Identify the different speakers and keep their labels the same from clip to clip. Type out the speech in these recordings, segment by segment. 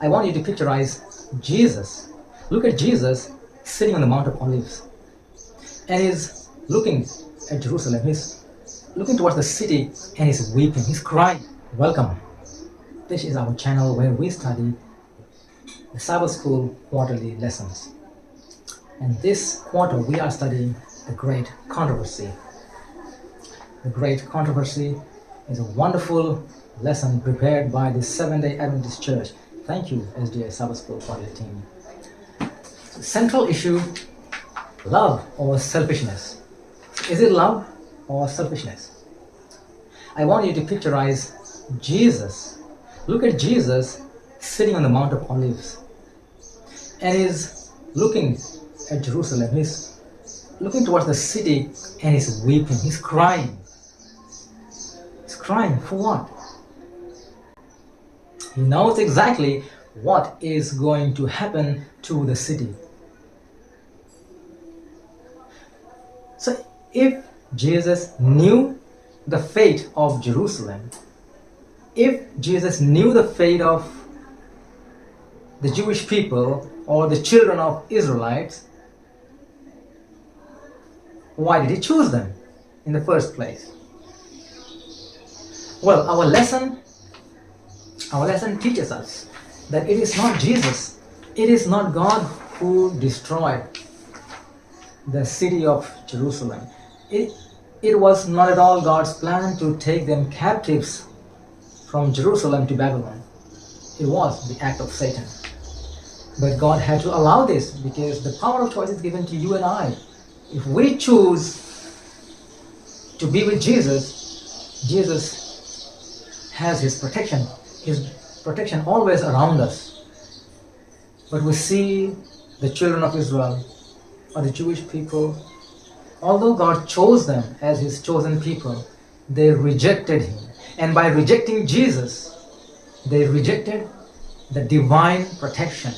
Speaker 1: I want you to picturize Jesus. Look at Jesus sitting on the Mount of Olives. And he's looking at Jerusalem. He's looking towards the city and he's weeping. He's crying. Welcome. This is our channel where we study the Sabbath School quarterly lessons. And this quarter we are studying the Great Controversy. The Great Controversy is a wonderful lesson prepared by the Seventh-DayAdventist Church. Thank you, SDA Sabbath School quarterly team. Central issue, love or selfishness. Is it love or selfishness? I want you to picturize Jesus. Look at Jesus sitting on the Mount of Olives. And he's looking at Jerusalem. He's looking towards the city and he's weeping. He's crying. He's crying for what? He knows exactly what is going to happen to the city. So if Jesus knew the fate of Jerusalem, if Jesus knew the fate of the Jewish people or the children of Israelites, why did he choose them in the first place? Well, our lesson teaches us that it is not Jesus, it is not God who destroyed the city of Jerusalem. It was not at all God's plan to take them captives from Jerusalem to Babylon. It was the act of Satan. But God had to allow this because the power of choice is given to you and I. If we choose to be with Jesus, Jesus has His protection always around us. But we see the children of Israel or the Jewish people, although God chose them as His chosen people, they rejected Him. And by rejecting Jesus, they rejected the divine protection.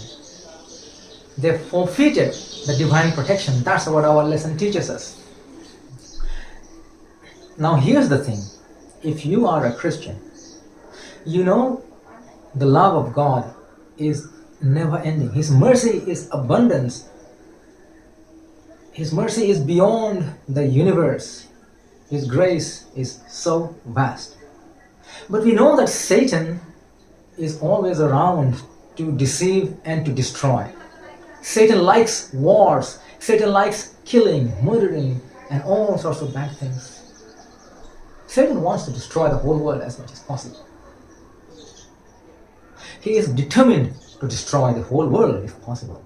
Speaker 1: They forfeited the divine protection. That's what our lesson teaches us. Now here's the thing. If you are a Christian, you know the love of God is never ending. His mercy is abundance. His mercy is beyond the universe. His grace is so vast. But we know that Satan is always around to deceive and to destroy. Satan likes wars. Satan likes killing, murdering, and all sorts of bad things. Satan wants to destroy the whole world as much as possible. He is determined to destroy the whole world if possible.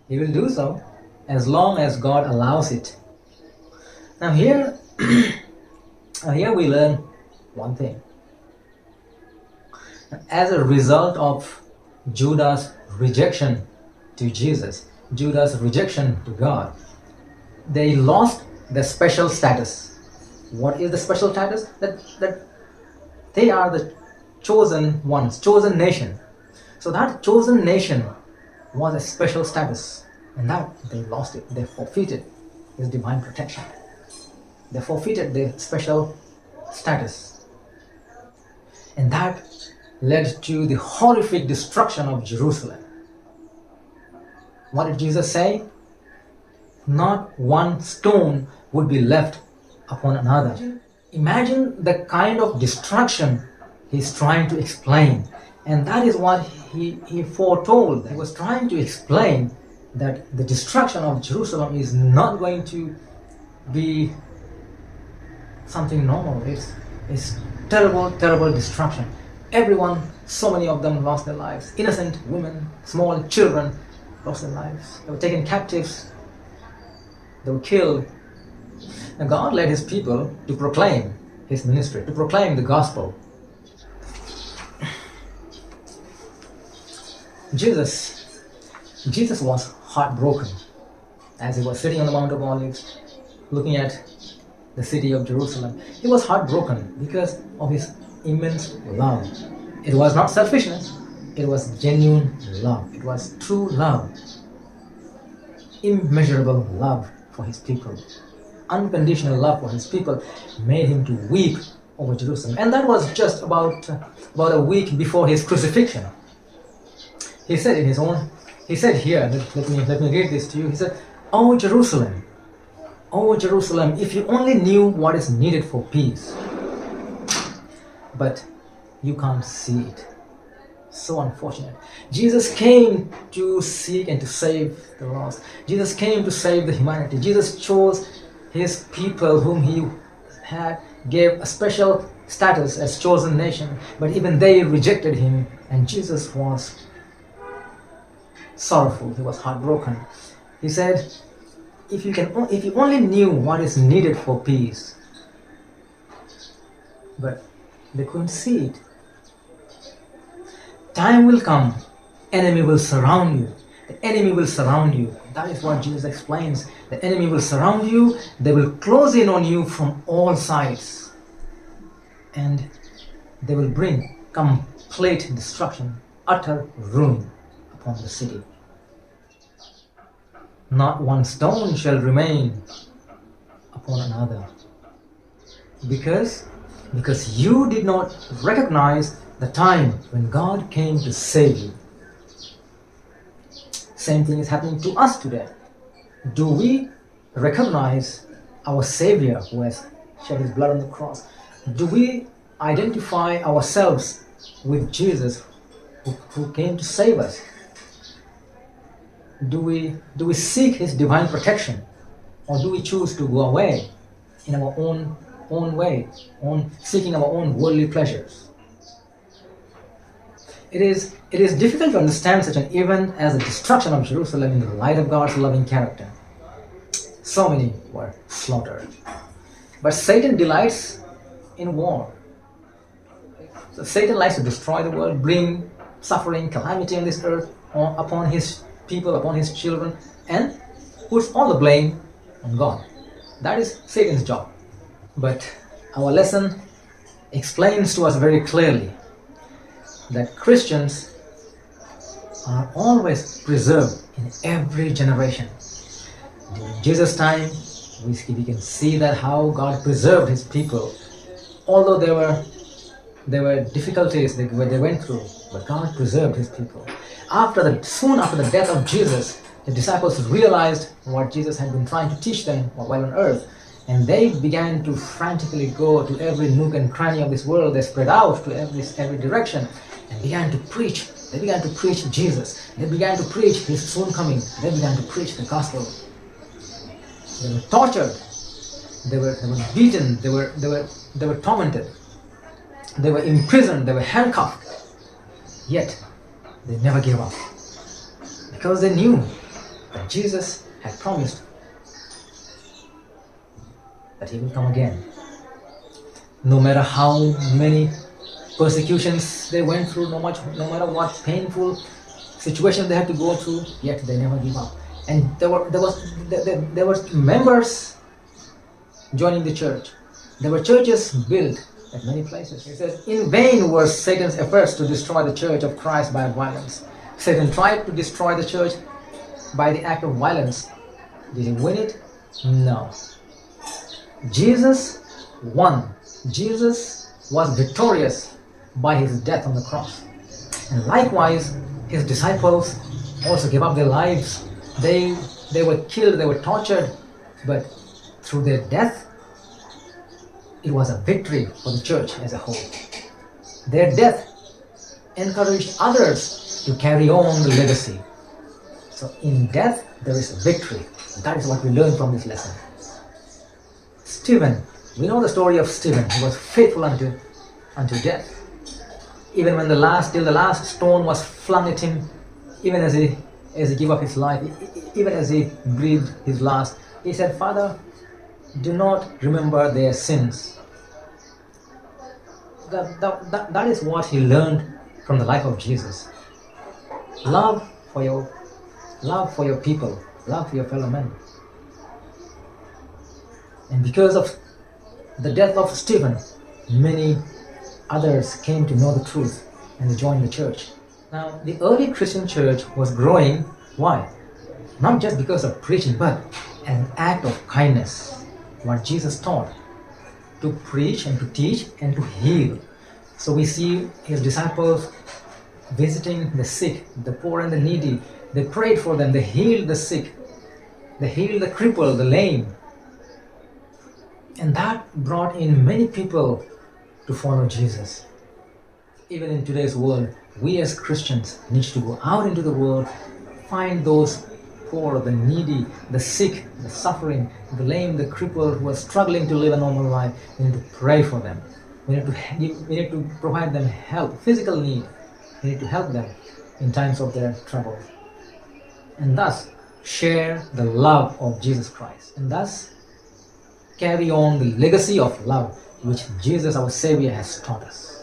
Speaker 1: He will do so as long as God allows it. Now here we learn one thing. As a result of Judah's rejection to Jesus, Judah's rejection to God, they lost their special status. What is the special status? That they are the chosen ones, chosen nation. So that chosen nation was a special status, and now they lost it. They forfeited His divine protection. They forfeited their special status. And that led to the horrific destruction of Jerusalem. What did Jesus say? Not one stone would be left upon another. Imagine the kind of destruction He's trying to explain. And that is what he foretold. He was trying to explain that the destruction of Jerusalem is not going to be something normal. It's terrible, terrible destruction. Everyone, so many of them lost their lives. Innocent women, small children lost their lives. They were taken captives. They were killed. And God led His people to proclaim His ministry, to proclaim the gospel. Jesus was heartbroken as He was sitting on the Mount of Olives looking at the city of Jerusalem. He was heartbroken because of His immense love. It was not selfishness, it was genuine love. It was true love. Immeasurable love for His people. Unconditional love for His people made Him to weep over Jerusalem. And that was just about a week before His crucifixion. He said in his own, he said here, let me read this to you. He said, "Oh Jerusalem, oh Jerusalem, if you only knew what is needed for peace, but you can't see it." So unfortunate. Jesus came to seek and to save the lost. Jesus came to save the humanity. Jesus chose his people whom he had, gave a special status as chosen nation, but even they rejected him, and Jesus was sorrowful. He was heartbroken. He said, if you only knew what is needed for peace, but they couldn't see it. Time will come, enemy will surround you. The enemy will surround you. That is what Jesus explains. The enemy will surround you. They will close in on you from all sides. And they will bring complete destruction, utter ruin upon the city. Not one stone shall remain upon another. Because you did not recognize the time when God came to save you. Same thing is happening to us today. Do we recognize our Savior who has shed his blood on the cross? Do we identify ourselves with Jesus who came to save us? Do we seek his divine protection, or do we choose to go away in our own way, seeking our own worldly pleasures? It is difficult to understand such an event as the destruction of Jerusalem in the light of God's loving character. So many were slaughtered. But Satan delights in war. So Satan likes to destroy the world, bring suffering, calamity on this earth upon his people, upon his children, and puts all the blame on God. That is Satan's job. But our lesson explains to us very clearly that Christians are always preserved in every generation. During Jesus' time, we can see that how God preserved his people. Although there were difficulties they went through, but God preserved his people. Soon after the death of Jesus, the disciples realized what Jesus had been trying to teach them while on earth, and they began to frantically go to every nook and cranny of this world. They spread out to every direction and began to preach. They began to preach Jesus. They began to preach his soon coming. They began to preach the gospel. They were tortured. They were beaten. They were tormented. They were imprisoned. They were handcuffed. Yet they never gave up, because they knew that Jesus had promised that he will come again. No matter how many persecutions they went through, no matter what painful situations they had to go through, yet they never gave up. And there were members joining the church. There were churches built at many places. It says, in vain were Satan's efforts to destroy the church of Christ by violence. Satan tried to destroy the church by the act of violence. Did he win it? No. Jesus won. Jesus was victorious by his death on the cross. And likewise, his disciples also gave up their lives. They were killed, they were tortured, but through their death, it was a victory for the church as a whole. Their death encouraged others to carry on the legacy. So in death, there is a victory. That is what we learn from this lesson. Stephen, we know the story of Stephen. He was faithful unto death. Even when till the last stone was flung at him, even as he gave up his life, even as he breathed his last, he said, Father, do not remember their sins. That is what he learned from the life of Jesus. Love for your people, love for your fellow men. And because of the death of Stephen, many others came to know the truth and they joined the church. Now, the early Christian church was growing. Why? Not just because of preaching, but an act of kindness. What Jesus taught, to preach and to teach and to heal. So we see his disciples visiting the sick, the poor and the needy. They prayed for them. They healed the sick. They healed the crippled, the lame. And that brought in many people to follow Jesus. Even in today's world, we as Christians need to go out into the world, find those poor, the needy, the sick, the suffering, the lame, the crippled who are struggling to live a normal life. We need to pray for them. We need to provide them help, physical need. We need to help them in times of their trouble. And thus share the love of Jesus Christ. And thus carry on the legacy of love which Jesus our Savior has taught us.